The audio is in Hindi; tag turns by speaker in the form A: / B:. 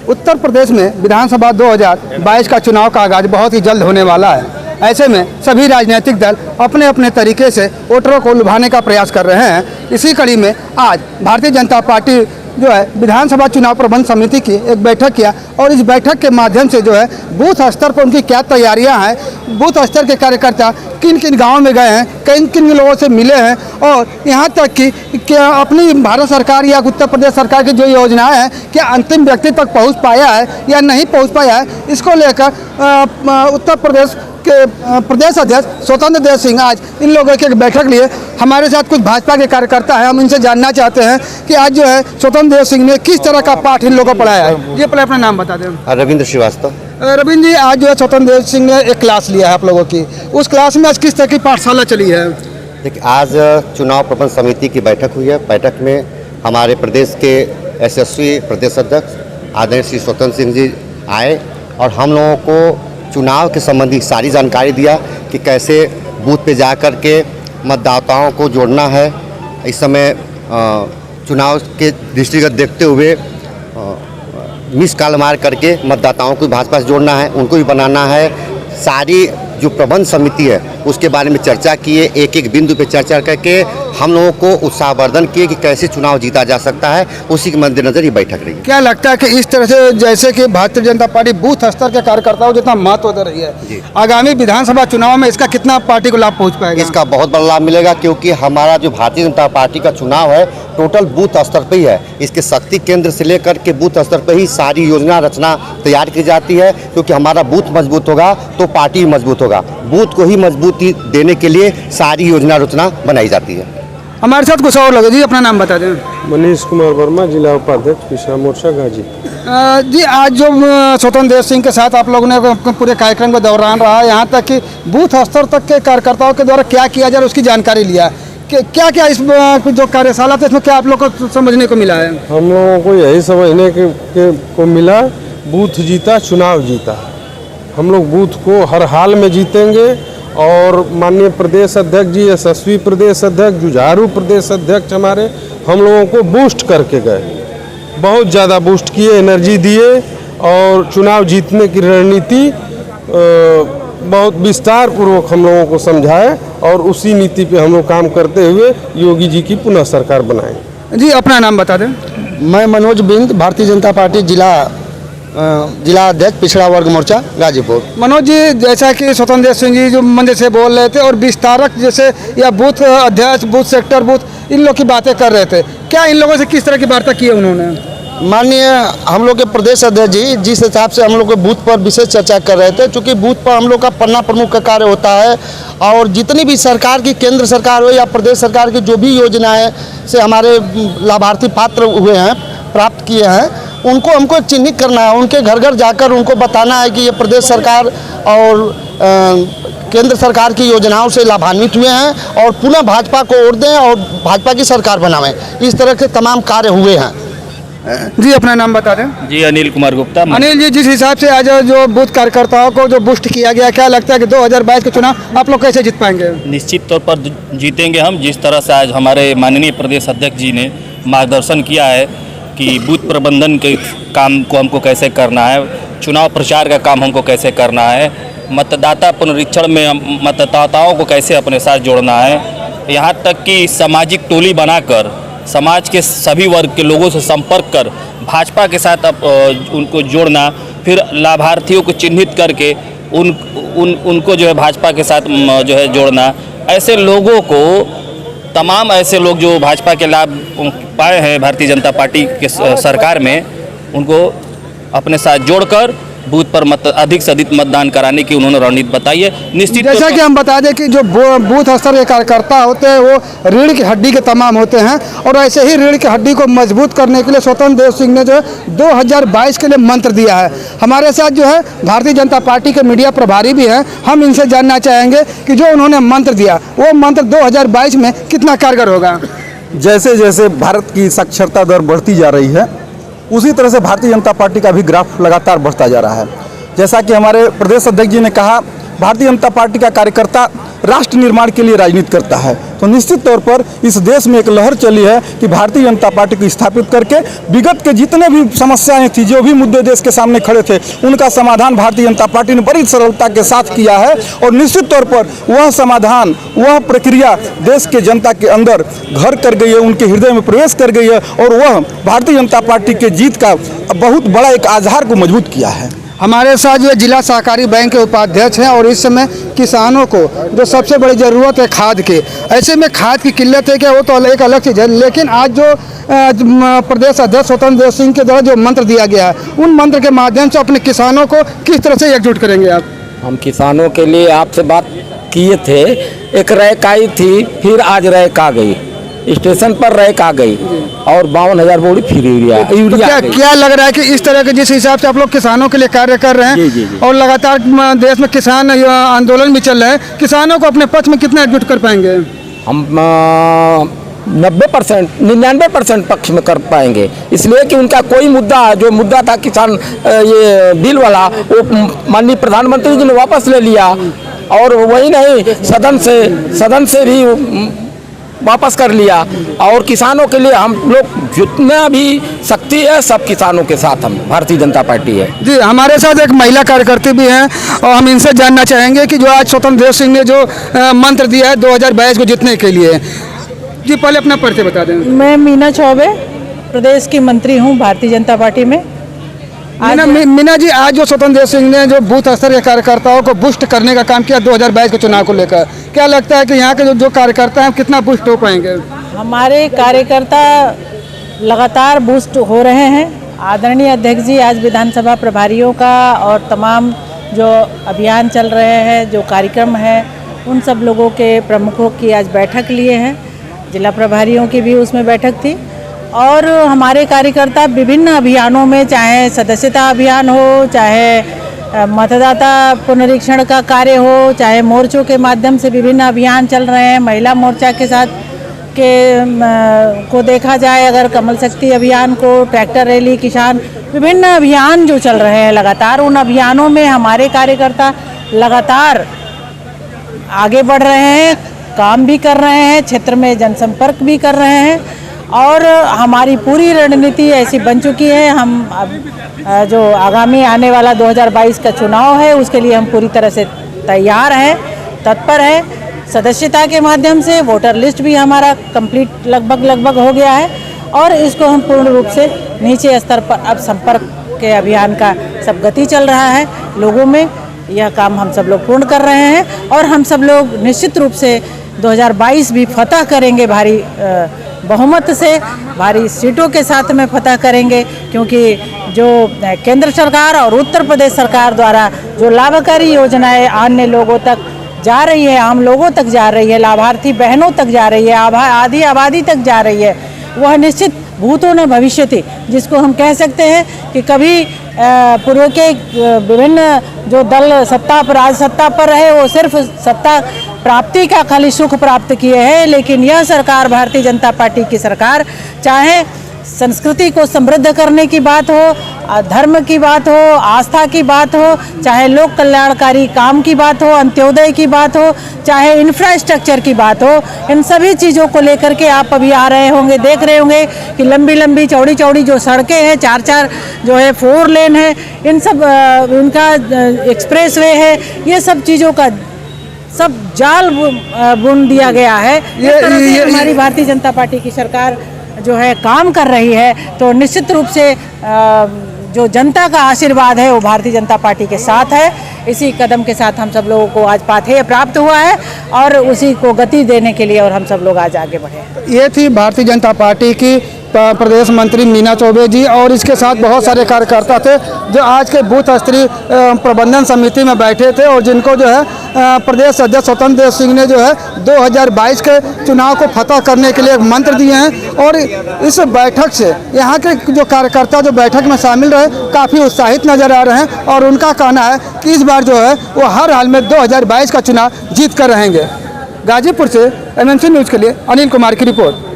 A: उत्तर प्रदेश में विधानसभा 2022 का चुनाव का आगाज बहुत ही जल्द होने वाला है। ऐसे में सभी राजनीतिक दल अपने अपने तरीके से वोटरों को लुभाने का प्रयास कर रहे हैं। इसी कड़ी में आज भारतीय जनता पार्टी जो है विधानसभा चुनाव प्रबंध समिति की एक बैठक किया और इस बैठक के माध्यम से जो है बूथ स्तर पर उनकी क्या तैयारियां हैं, बूथ स्तर के कार्यकर्ता किन किन गाँव में गए हैं, किन किन लोगों से मिले हैं और यहाँ तक कि अपनी भारत सरकार या उत्तर प्रदेश सरकार की जो योजनाएं हैं क्या अंतिम व्यक्ति तक पहुँच पाया है या नहीं पहुँच पाया है, इसको लेकर उत्तर प्रदेश के प्रदेश अध्यक्ष स्वतंत्र देव सिंह आज इन लोगों की एक बैठक लिए। हमारे साथ कुछ भाजपा के कार्यकर्ता हैं, हम इनसे जानना चाहते हैं कि आज जो है स्वतंत्र देव सिंह ने किस तरह का पाठ इन लोगों को पढ़ाया है। ये पहले अपना नाम बता दें।
B: रविंद्र श्रीवास्तव।
A: रविंद्र जी, आज जो है स्वतंत्र देव सिंह ने एक क्लास लिया है आप लोगों की, उस क्लास में आज किस तरह की पाठशाला चली है?
B: देखिए, आज चुनाव प्रबंध समिति की बैठक हुई है। बैठक में हमारे प्रदेश के यशस्वी प्रदेश अध्यक्ष आदरणीय श्री स्वतंत्र सिंह जी आए और हम लोगों को चुनाव के संबंधी सारी जानकारी दिया कि कैसे बूथ पे जा कर के मतदाताओं को जोड़ना है। इस समय चुनाव के दृष्टिगत देखते हुए मिस कॉल मार करके मतदाताओं को भाजपा से जोड़ना है, उनको भी बनाना है। सारी जो प्रबंध समिति है उसके बारे में चर्चा किए, एक एक बिंदु पे चर्चा करके हम लोगों को उत्साहवर्धन किए कि कैसे चुनाव जीता जा सकता है। उसी के मद्देनजर ये बैठक रही।
A: क्या लगता है कि इस तरह से जैसे कि भारतीय जनता पार्टी बूथ स्तर के कार्यकर्ताओं जितना महत्व दे रही है, आगामी विधानसभा चुनाव में इसका कितना पार्टी को लाभ पहुँच पाएगा?
B: इसका बहुत बड़ा लाभ मिलेगा, क्योंकि हमारा जो भारतीय जनता पार्टी का चुनाव है टोटल बूथ स्तर पर ही है। इसके शक्ति केंद्र से लेकर के बूथ स्तर पर ही सारी योजना रचना तैयार की जाती है, क्योंकि हमारा बूथ मजबूत होगा तो पार्टी मजबूत होगा। बूथ को ही मजबूती देने के लिए सारी योजना रचना बनाई जाती है।
A: हमारे साथ कुछ और लोग जी, अपना नाम बता दें।
C: मनीष कुमार वर्मा, जिला उपाध्यक्ष पिछड़ा मोर्चा गाजी।
A: जी, आज जो स्वतंत्र देव सिंह के साथ आप लोगों ने पूरे कार्यक्रम के दौरान रहा, यहाँ तक कि बूथ स्तर तक के कार्यकर्ताओं के द्वारा क्या किया जाए उसकी जानकारी लिया, क्या क्या इस जो कार्यशाला थी इसमें क्या आप लोग को समझने को मिला है?
C: हम लोगों को यही समझने को मिला, बूथ जीता चुनाव जीता। हम लोग बूथ को हर हाल में जीतेंगे और माननीय प्रदेश अध्यक्ष जी, यशस्वी प्रदेश अध्यक्ष, जुझारू प्रदेश अध्यक्ष हमारे हम लोगों को बूस्ट करके गए, बहुत ज़्यादा बूस्ट किए, एनर्जी दिए और चुनाव जीतने की रणनीति बहुत विस्तार पूर्वक हम लोगों को समझाए और उसी नीति पे हम लोग काम करते हुए योगी जी की पुनः सरकार बनाएंगे।
A: जी, अपना नाम बता दें।
D: मैं मनोज बिंद, भारतीय जनता पार्टी जिला अध्यक्ष पिछड़ा वर्ग मोर्चा गाजीपुर।
A: मनोज जी, जैसा कि स्वतंत्र देव सिंह जी जो मंदिर से बोल रहे थे और विस्तारक जैसे या बूथ अध्यक्ष, बूथ सेक्टर, बूथ इन लोग की बातें कर रहे थे, क्या इन लोगों से किस तरह की वार्ता की है उन्होंने?
D: माननीय हम लोग के प्रदेश अध्यक्ष जी जिस हिसाब से हम लोग के बूथ पर विशेष चर्चा कर रहे थे, चूँकि बूथ पर हम लोग का पन्ना प्रमुख का कार्य होता है और जितनी भी सरकार की, केंद्र सरकार हो या प्रदेश सरकार की जो भी योजनाएं से हमारे लाभार्थी पात्र हुए हैं, प्राप्त किए हैं, उनको हमको एक चिन्हित करना है, उनके घर घर जाकर उनको बताना है कि ये प्रदेश सरकार और केंद्र सरकार की योजनाओं से लाभान्वित हुए हैं और पुनः भाजपा को वोट दें और भाजपा की सरकार बनावें। इस तरह के तमाम कार्य हुए हैं।
A: जी, अपना नाम बता दें।
E: जी, अनिल कुमार गुप्ता।
A: अनिल जी, जिस हिसाब से आज जो बूथ कार्यकर्ताओं को जो बूस्ट किया गया, क्या लगता है कि 2022 के चुनाव आप लोग कैसे जीत पाएंगे?
E: निश्चित तौर पर जीतेंगे हम। जिस तरह से आज हमारे माननीय प्रदेश अध्यक्ष जी ने मार्गदर्शन किया है कि बूथ प्रबंधन के काम को हमको कैसे करना है, चुनाव प्रचार का काम हमको कैसे करना है, मतदाता पुनरीक्षण में मतदाताओं को कैसे अपने साथ जोड़ना है, यहाँ तक कि सामाजिक टोली बनाकर समाज के सभी वर्ग के लोगों से संपर्क कर भाजपा के साथ उनको जोड़ना, फिर लाभार्थियों को चिन्हित करके उनको जो है भाजपा के साथ जो है जोड़ना। ऐसे लोगों को, तमाम ऐसे लोग जो भाजपा के लाभ पाए हैं भारतीय जनता पार्टी के सरकार में, उनको अपने साथ जोड़कर बूथ पर अधिक से अधिक मतदान कराने की उन्होंने रणनीति बताई है। निश्चित
A: जैसा कि हम बता दें कि जो बूथ स्तर के कार्यकर्ता होते हैं वो रीढ़ की हड्डी के तमाम होते हैं और ऐसे ही रीढ़ की हड्डी को मजबूत करने के लिए स्वतंत्र देव सिंह ने जो है 2022 के लिए मंत्र दिया है। हमारे साथ जो है भारतीय जनता पार्टी के मीडिया प्रभारी भी हैं, हम इनसे जानना चाहेंगे कि जो उन्होंने मंत्र दिया वो मंत्र 2022 में कितना कारगर होगा।
F: जैसे जैसे भारत की साक्षरता दर बढ़ती जा रही है, उसी तरह से भारतीय जनता पार्टी का भी ग्राफ लगातार बढ़ता जा रहा है। जैसा कि हमारे प्रदेश अध्यक्ष जी ने कहा, भारतीय जनता पार्टी का कार्यकर्ता राष्ट्र निर्माण के लिए राजनीति करता है। तो निश्चित तौर पर इस देश में एक लहर चली है कि भारतीय जनता पार्टी को स्थापित करके विगत के जितने भी समस्याएं थी, जो भी मुद्दे देश के सामने खड़े थे, उनका समाधान भारतीय जनता पार्टी ने बड़ी सरलता के साथ किया है। और निश्चित तौर पर वह समाधान, वह प्रक्रिया देश के जनता के अंदर घर कर गई है, उनके हृदय में प्रवेश कर गई है और वह भारतीय जनता पार्टी के जीत का बहुत बड़ा एक आधार को मजबूत किया है।
A: हमारे साथ जो जिला सहकारी बैंक के उपाध्यक्ष हैं और इस समय किसानों को जो सबसे बड़ी ज़रूरत है खाद की, ऐसे में खाद की किल्लत है क्या, वो तो एक अलग चीज़ है। लेकिन आज जो प्रदेश अध्यक्ष स्वतंत्र देव सिंह के द्वारा जो मंत्र दिया गया है, उन मंत्र के माध्यम से अपने किसानों को किस तरह से एकजुट करेंगे आप?
G: हम किसानों के लिए आपसे बात किए थे, एक रैक आई थी, फिर आज रैक आ गई, स्टेशन पर रैक आ गई और 52,000 बोरी फिर यूरिया
A: तो क्या लग रहा है कि इस तरह के जिस हिसाब से आप लोग किसानों के लिए कार्य कर रहे हैं
G: जी।
A: और लगातार देश में किसान आंदोलन भी चल रहा है, किसानों को अपने पक्ष में कितना एकजुट कर पाएंगे?
G: हम 90%, 99% पक्ष में कर पाएंगे, इसलिए कि उनका कोई मुद्दा, जो मुद्दा था किसान ये बिल वाला, वो माननीय प्रधानमंत्री जी ने वापस ले लिया। और वही नहीं, सदन से भी वापस कर लिया। और किसानों के लिए हम लोग जितना भी शक्ति है, सब किसानों के साथ हम भारतीय जनता पार्टी है।
A: जी, हमारे साथ एक महिला कार्यकर्ता भी हैं और हम इनसे जानना चाहेंगे कि जो आज स्वतंत्र देव सिंह ने जो मंत्र दिया है 2022 को जीतने के लिए। जी, पहले अपना परिचय बता दें।
H: मैं मीना चौबे, प्रदेश की मंत्री हूँ भारतीय जनता पार्टी में।
A: मीना जी, आज जो स्वतंत्र देव सिंह ने जो बूथ स्तर के कार्यकर्ताओं को बूस्ट करने का काम किया 2022 के चुनाव को लेकर, क्या लगता है कि यहाँ के जो कार्यकर्ता हैं कितना बूस्ट हो पाएंगे?
H: हमारे कार्यकर्ता लगातार बूस्ट हो रहे हैं। आदरणीय अध्यक्ष जी आज विधानसभा प्रभारियों का और तमाम जो अभियान चल रहे हैं, जो कार्यक्रम है, उन सब लोगों के प्रमुखों की आज बैठक लिए हैं। जिला प्रभारियों की भी उसमें बैठक थी और हमारे कार्यकर्ता विभिन्न अभियानों में, चाहे सदस्यता अभियान हो, चाहे मतदाता पुनरीक्षण का कार्य हो, चाहे मोर्चों के माध्यम से विभिन्न अभियान चल रहे हैं। महिला मोर्चा के साथ को देखा जाए, अगर कमल शक्ति अभियान को, ट्रैक्टर रैली, किसान, विभिन्न अभियान जो चल रहे हैं लगातार, उन अभियानों में हमारे कार्यकर्ता लगातार आगे बढ़ रहे हैं, काम भी कर रहे हैं, क्षेत्र में जनसंपर्क भी कर रहे हैं और हमारी पूरी रणनीति ऐसी बन चुकी है। हम अब जो आगामी आने वाला 2022 का चुनाव है, उसके लिए हम पूरी तरह से तैयार हैं, तत्पर हैं। सदस्यता के माध्यम से वोटर लिस्ट भी हमारा कंप्लीट लगभग हो गया है और इसको हम पूर्ण रूप से नीचे स्तर पर अब संपर्क के अभियान का सब गति चल रहा है लोगों में। यह काम हम सब लोग पूर्ण कर रहे हैं और हम सब लोग निश्चित रूप से 2022 भी फतह करेंगे, भारी बहुमत से, भारी सीटों के साथ में फतह करेंगे, क्योंकि जो केंद्र सरकार और उत्तर प्रदेश सरकार द्वारा जो लाभकारी योजनाएं अन्य लोगों तक जा रही है, आम लोगों तक जा रही है, लाभार्थी बहनों तक जा रही है, आधी आबादी तक जा रही है, वह निश्चित भूतो न भविष्यति, जिसको हम कह सकते हैं कि कभी पूर्व के विभिन्न जो दल सत्ता पर, आज सत्ता पर रहे, वो सिर्फ सत्ता प्राप्ति का खाली सुख प्राप्त किए हैं, लेकिन यह सरकार, भारतीय जनता पार्टी की सरकार, चाहे संस्कृति को समृद्ध करने की बात हो, धर्म की बात हो, आस्था की बात हो, चाहे लोक कल्याणकारी काम की बात हो, अंत्योदय की बात हो, चाहे इंफ्रास्ट्रक्चर की बात हो, इन सभी चीज़ों को लेकर के आप अभी आ रहे होंगे, देख रहे होंगे कि लंबी लंबी चौड़ी चौड़ी जो सड़कें हैं, 4 जो है 4 लेन है, इन सब इनका एक्सप्रेस वे है, ये सब चीज़ों का सब जाल बुन दिया गया है। ये हमारी भारतीय जनता पार्टी की सरकार जो है काम कर रही है, तो निश्चित रूप से जो जनता का आशीर्वाद है वो भारतीय जनता पार्टी के साथ है। इसी कदम के साथ हम सब लोगों को आज पाथेय प्राप्त हुआ है और उसी को गति देने के लिए और हम सब लोग आज आगे बढ़े।
A: ये थी भारतीय जनता पार्टी की प्रदेश मंत्री मीना चौबे जी और इसके साथ बहुत सारे कार्यकर्ता थे जो आज के बूथ स्तरीय प्रबंधन समिति में बैठे थे और जिनको जो है प्रदेश अध्यक्ष स्वतंत्र देव सिंह ने जो है 2022 के चुनाव को फतह करने के लिए एक मंत्र दिए हैं। और इस बैठक से यहाँ के जो कार्यकर्ता जो बैठक में शामिल रहे काफ़ी उत्साहित नजर आ रहे हैं और उनका कहना है कि इस बार जो है वो हर हाल में 2022 का चुनाव जीत कर रहेंगे। गाजीपुर से MNC न्यूज़ के लिए अनिल कुमार की रिपोर्ट।